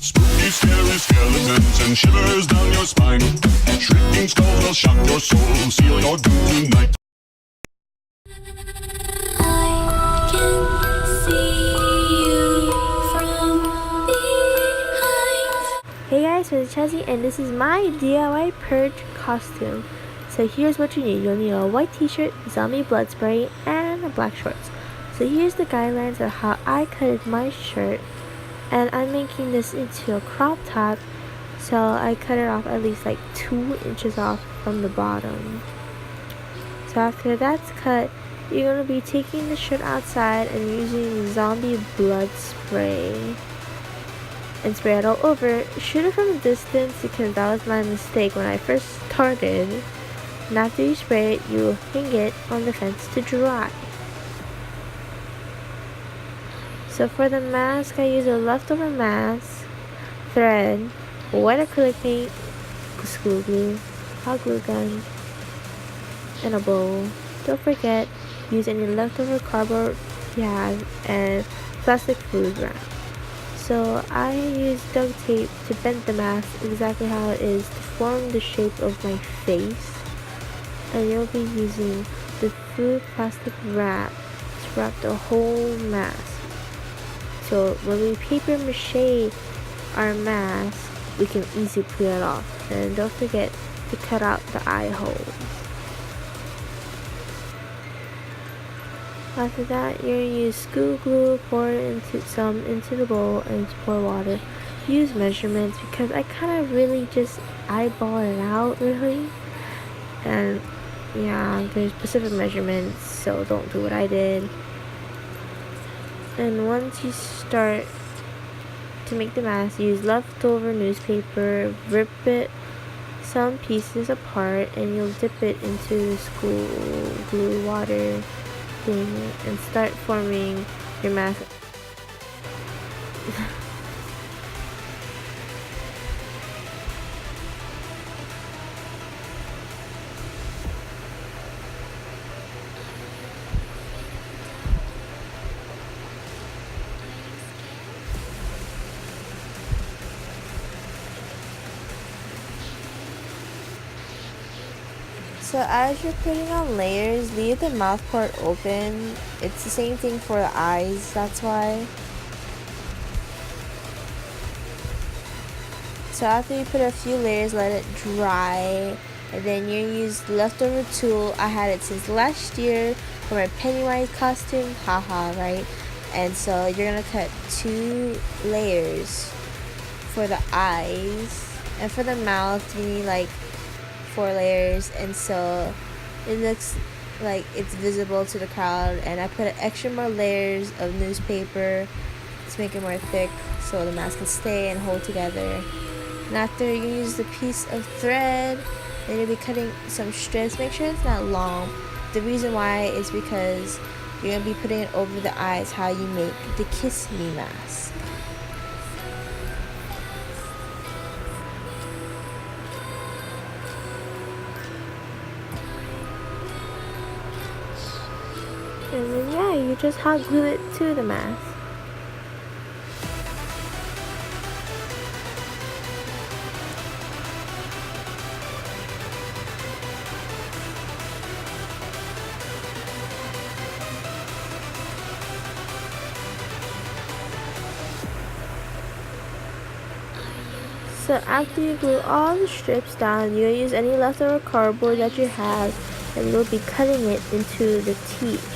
Spooky, scary skeletons and shivers down your spine. Shrieking skulls will shock your soul, seal your doom tonight. I can see you from behind. Hey guys, it's Chelsea and this is my DIY Purge costume. So here's what you need. You'll need a white t-shirt, zombie blood spray, and black shorts. So here's the guidelines of how I cut my shirt. And I'm making this into a crop top. So I cut it off at least like 2 inches off from the bottom. So after that's cut, you're going to be taking the shirt outside and using zombie blood spray. And spray it all over. Shoot it from a distance because that was my mistake when I first started. And after you spray it, you hang it on the fence to dry. So for the mask, I use a leftover mask, thread, white acrylic paint, school glue, hot glue gun, and a bowl. Don't forget, use any leftover cardboard you have and plastic food wrap. So I use duct tape to bend the mask exactly how it is to form the shape of my face. And you'll be using the food plastic wrap to wrap the whole mask. So when we paper mache our mask, we can easily peel it off. And don't forget to cut out the eye holes. After that, you're gonna use school glue, pour it into the bowl, and pour water. Use measurements because I kind of really just eyeball it out really. And yeah, there's specific measurements, so don't do what I did. And once you start to make the mask, use leftover newspaper, rip it some pieces apart, and you'll dip it into the school glue water thing and start forming your mask. So as you're putting on layers, leave the mouth part open. It's the same thing for the eyes, that's why. So after you put a few layers, let it dry. And then you use leftover tool. I had it since last year for my Pennywise costume, haha, right? And so you're gonna cut 2 layers for the eyes. And for the mouth, you need like 4 layers, and so it looks like it's visible to the crowd. And I put extra more layers of newspaper to make it more thick so the mask can stay and hold together. And after you use the piece of thread, then you'll be cutting some strips. Make sure it's not long. The reason why is because you're gonna be putting it over the eyes, how you make the Kiss Me mask. And then yeah, you just hot glue it to the mask. So after you glue all the strips down, you'll use any leftover cardboard that you have, and you'll be cutting it into the teeth.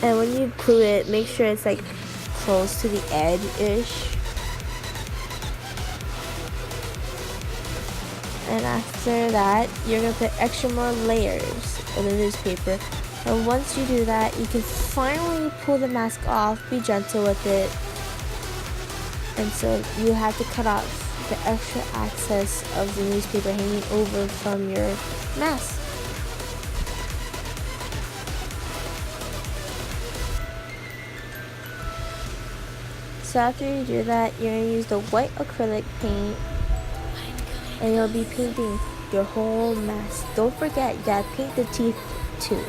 And when you glue it, make sure it's like close to the edge-ish. And after that, you're gonna put extra more layers of the newspaper. And once you do that, you can finally pull the mask off. Be gentle with it. And so you have to cut off the extra excess of the newspaper hanging over from your mask. So after you do that, you're going to use the white acrylic paint, and you'll be painting your whole mask. Don't forget, you gotta paint the teeth too.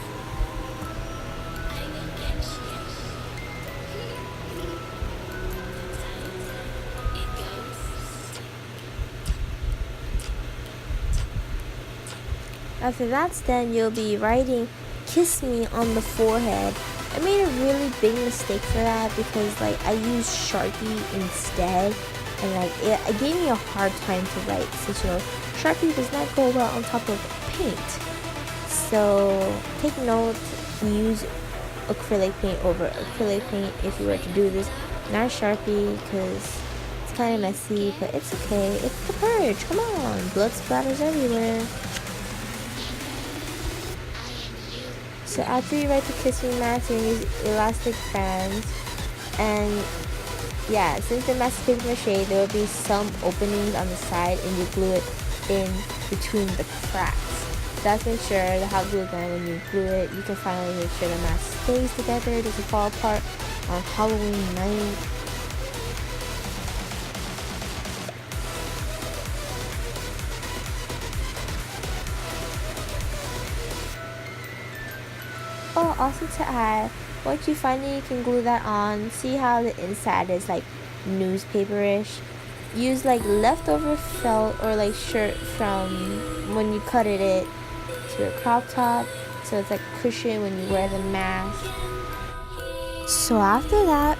After that's done, you'll be writing "Kiss Me" on the forehead. I made a really big mistake for that because like I used Sharpie instead, and like it gave me a hard time to write since Sharpie does not go well on top of paint. So take note, use acrylic paint over acrylic paint if you were to do this, not Sharpie, because it's kind of messy, but it's okay. It's the Purge. Come on, blood splatters everywhere. So after you write the Kiss Me mask, you're going to use elastic bands. And yeah, since the mask is paper mache, there will be some openings on the side and you glue it in between the cracks. That's make sure the hot glue gun, when you glue it, you can finally make sure the mask stays together, doesn't fall apart on Halloween night. Oh, also to add, once you finally can glue that on, see how the inside is like newspaperish. Use like leftover felt or like shirt from when you cutted it to a crop top, so it's like cushion when you wear the mask. So after that,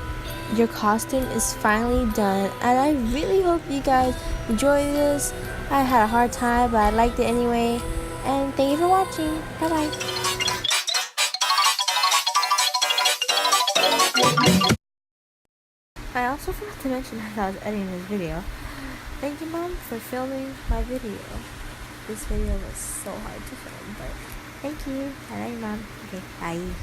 your costume is finally done, and I really hope you guys enjoy this. I had a hard time, but I liked it anyway. And thank you for watching. Bye bye. I also forgot to mention as I was editing this video, thank you, Mom, for filming my video. This video was so hard to film, but thank you. I love you, Mom. Okay, bye.